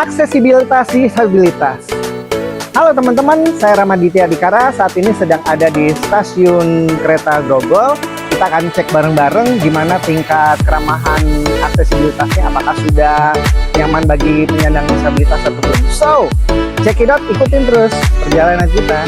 aksesibilitas disabilitas. Halo teman-teman, saya Ramaditya Dikara. Saat ini sedang ada di stasiun kereta Grogol. Kita akan cek bareng-bareng gimana tingkat keramahan aksesibilitasnya, apakah sudah nyaman bagi penyandang disabilitas atau belum. So, check it out, ikutin terus perjalanan kita.